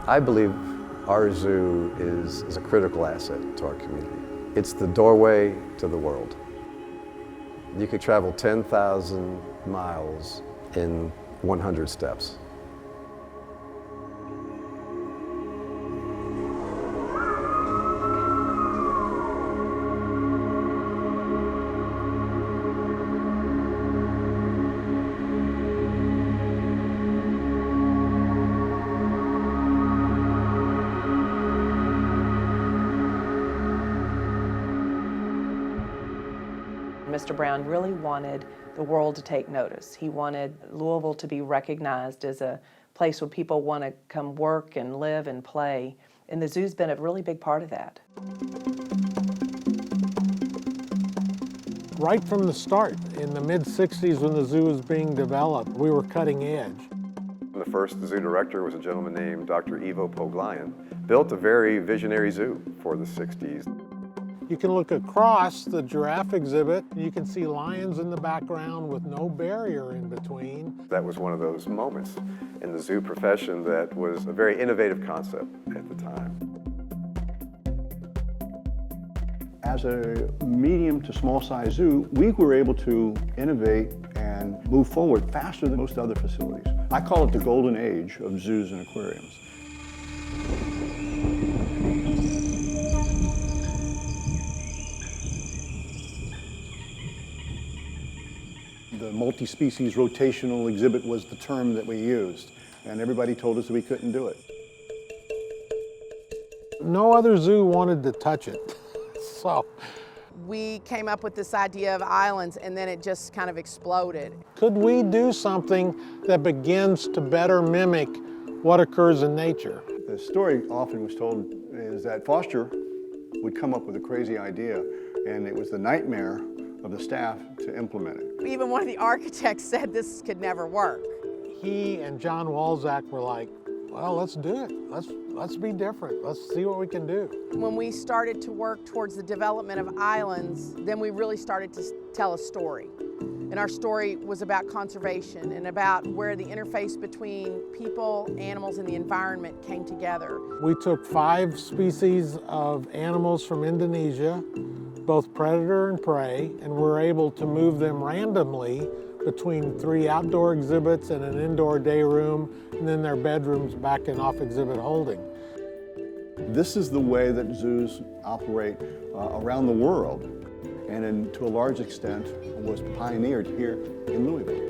I believe our zoo is a critical asset to our community. It's the doorway to the world. You could travel 10,000 miles in 100 steps. Mr. Brown really wanted the world to take notice. He wanted Louisville to be recognized as a place where people want to come work and live and play, and the zoo's been a really big part of that. Right from the start, in the mid-60s when the zoo was being developed, we were cutting edge. The first zoo director was a gentleman named Dr. Ivo Poglayan. Built a very visionary zoo for the 60s. You can look across the giraffe exhibit, you can see lions in the background with no barrier in between. That was one of those moments in the zoo profession that was a very innovative concept at the time. As a medium to small size zoo, we were able to innovate and move forward faster than most other facilities. I call it the golden age of zoos and aquariums. The multi-species rotational exhibit was the term that we used, and everybody told us that we couldn't do it. No other zoo wanted to touch it, so. We came up with this idea of islands, and then it just kind of exploded. Could we do something that begins to better mimic what occurs in nature? The story often was told is that Foster would come up with a crazy idea, and it was the nightmare of the staff to implement it. Even one of the architects said this could never work. He and John Walczak were like, well, let's do it. Let's be different. Let's see what we can do. When we started to work towards the development of islands, then we really started to tell a story. And our story was about conservation and about where the interface between people, animals, and the environment came together. We took 5 species of animals from Indonesia, both predator and prey, and we're able to move them randomly between 3 outdoor exhibits and an indoor day room, and then their bedrooms back in off-exhibit holding. This is the way that zoos operate around the world, and to a large extent was pioneered here in Louisville.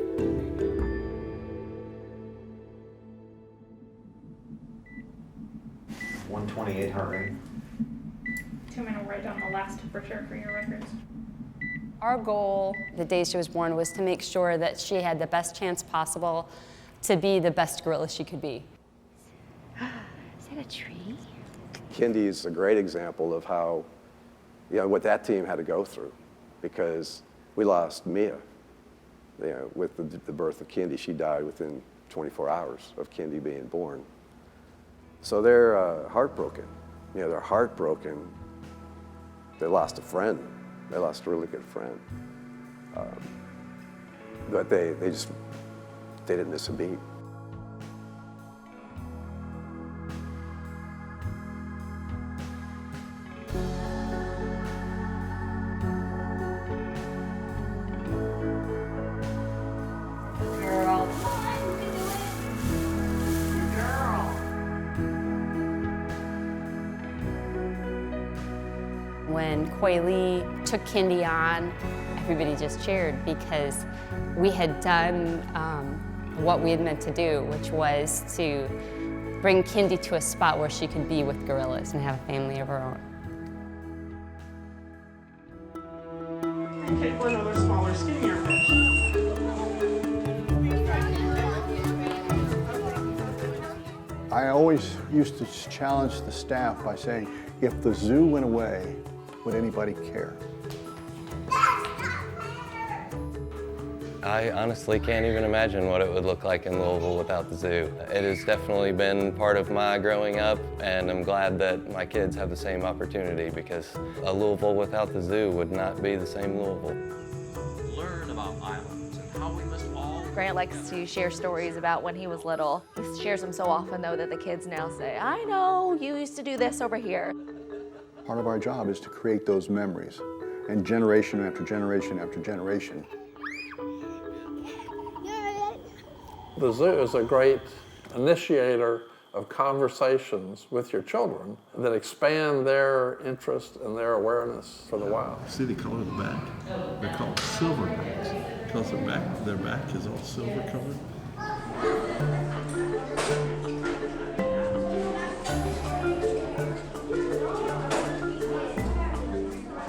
128 heart rate. I'm going to write down the last for sure for your records. Our goal the day she was born was to make sure that she had the best chance possible to be the best gorilla she could be. Is that a tree? Kindy is a great example of how, what that team had to go through, because we lost Mia. With the birth of Kindy, she died within 24 hours of Kindy being born. So they're heartbroken. They're heartbroken. They lost a friend. They lost a really good friend. But they didn't miss a beat. When Koi Lee took Kindy on, everybody just cheered because we had done what we had meant to do, which was to bring Kindy to a spot where she could be with gorillas and have a family of her own. Okay, for another smaller, skinnier fish. I always used to challenge the staff by saying, if the zoo went away, would anybody care? I honestly can't even imagine what it would look like in Louisville without the zoo. It has definitely been part of my growing up, and I'm glad that my kids have the same opportunity, because a Louisville without the zoo would not be the same Louisville. Learn about islands and how we must all Grant likes to share stories about when he was little. He shares them so often, though, that the kids now say, I know, you used to do this over here. Part of our job is to create those memories, and generation after generation after generation. The zoo is a great initiator of conversations with your children that expand their interest and their awareness for the wild. See the color of the back? They're called silverbacks because their back is all silver colored.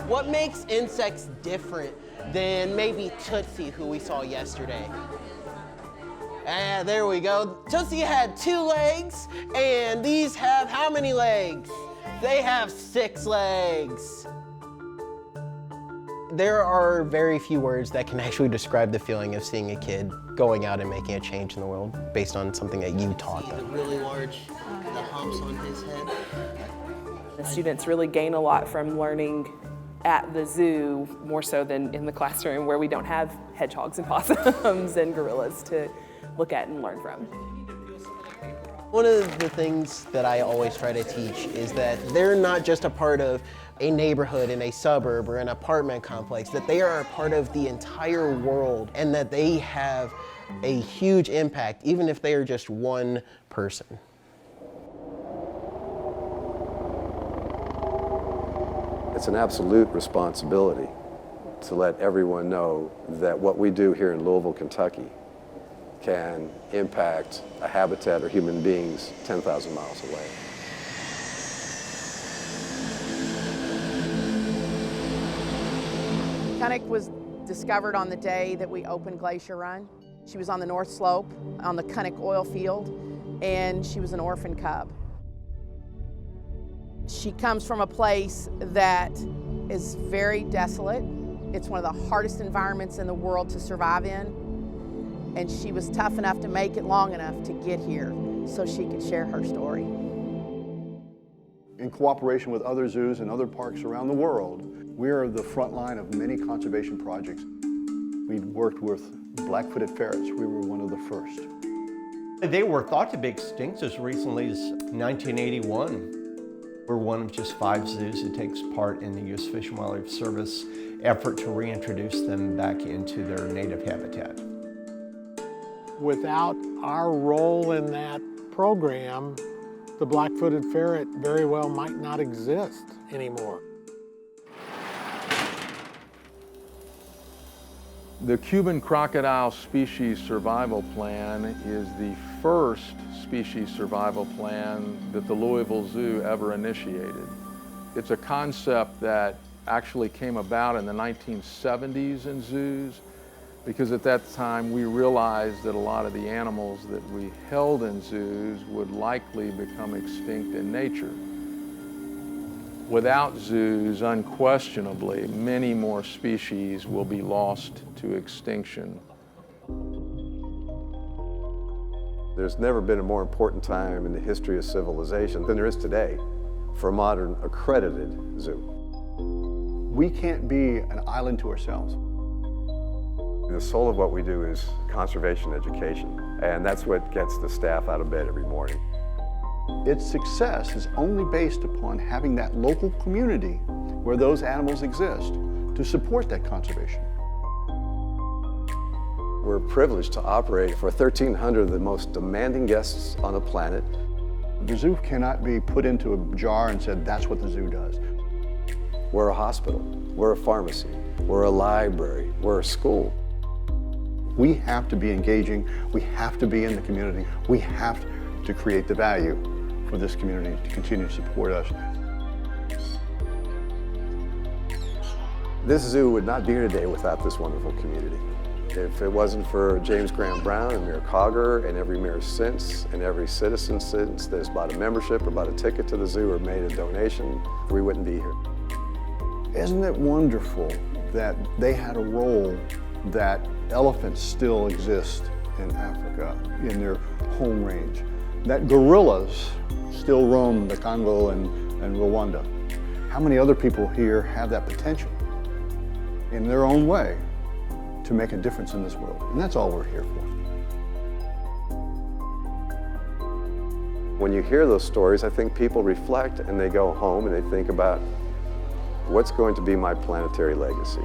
What makes insects different than maybe Tootsie, who we saw yesterday? There we go. Tootsie had 2 legs, and these have how many legs? They have 6 legs. There are very few words that can actually describe the feeling of seeing a kid going out and making a change in the world based on something that you taught them. The really large, the humps on his head. The students really gain a lot from learning at the zoo, more so than in the classroom where we don't have hedgehogs and possums and gorillas to look at and learn from. One of the things that I always try to teach is that they're not just a part of a neighborhood in a suburb or an apartment complex, that they are a part of the entire world and that they have a huge impact, even if they are just one person. It's an absolute responsibility to let everyone know that what we do here in Louisville, Kentucky can impact a habitat or human beings 10,000 miles away. Cunnick was discovered on the day that we opened Glacier Run. She was on the North Slope on the Cunnick oil field, and she was an orphan cub. She comes from a place that is very desolate. It's one of the hardest environments in the world to survive in. And she was tough enough to make it long enough to get here so she could share her story. In cooperation with other zoos and other parks around the world, we are the front line of many conservation projects. We worked with black-footed ferrets. We were one of the first. They were thought to be extinct as recently as 1981. We're one of just 5 zoos that takes part in the U.S. Fish and Wildlife Service effort to reintroduce them back into their native habitat. Without our role in that program, the black-footed ferret very well might not exist anymore. The Cuban crocodile species survival plan is the first species survival plan that the Louisville Zoo ever initiated. It's a concept that actually came about in the 1970s in zoos, because at that time we realized that a lot of the animals that we held in zoos would likely become extinct in nature. Without zoos, unquestionably, many more species will be lost to extinction. There's never been a more important time in the history of civilization than there is today for a modern accredited zoo. We can't be an island to ourselves. The soul of what we do is conservation education, and that's what gets the staff out of bed every morning. Its success is only based upon having that local community where those animals exist to support that conservation. We're privileged to operate for 1,300 of the most demanding guests on the planet. The zoo cannot be put into a jar and said, that's what the zoo does. We're a hospital, we're a pharmacy, we're a library, we're a school. We have to be engaging, we have to be in the community, we have to create the value for this community to continue to support us. This zoo would not be here today without this wonderful community. If it wasn't for James Graham Brown and Mayor Cogger and every mayor since and every citizen since that has bought a membership or bought a ticket to the zoo or made a donation, we wouldn't be here. Isn't it wonderful that they had a role that elephants still exist in Africa, in their home range, that gorillas still roam the Congo and Rwanda? How many other people here have that potential in their own way to make a difference in this world? And that's all we're here for. When you hear those stories, I think people reflect and they go home and they think about what's going to be my planetary legacy.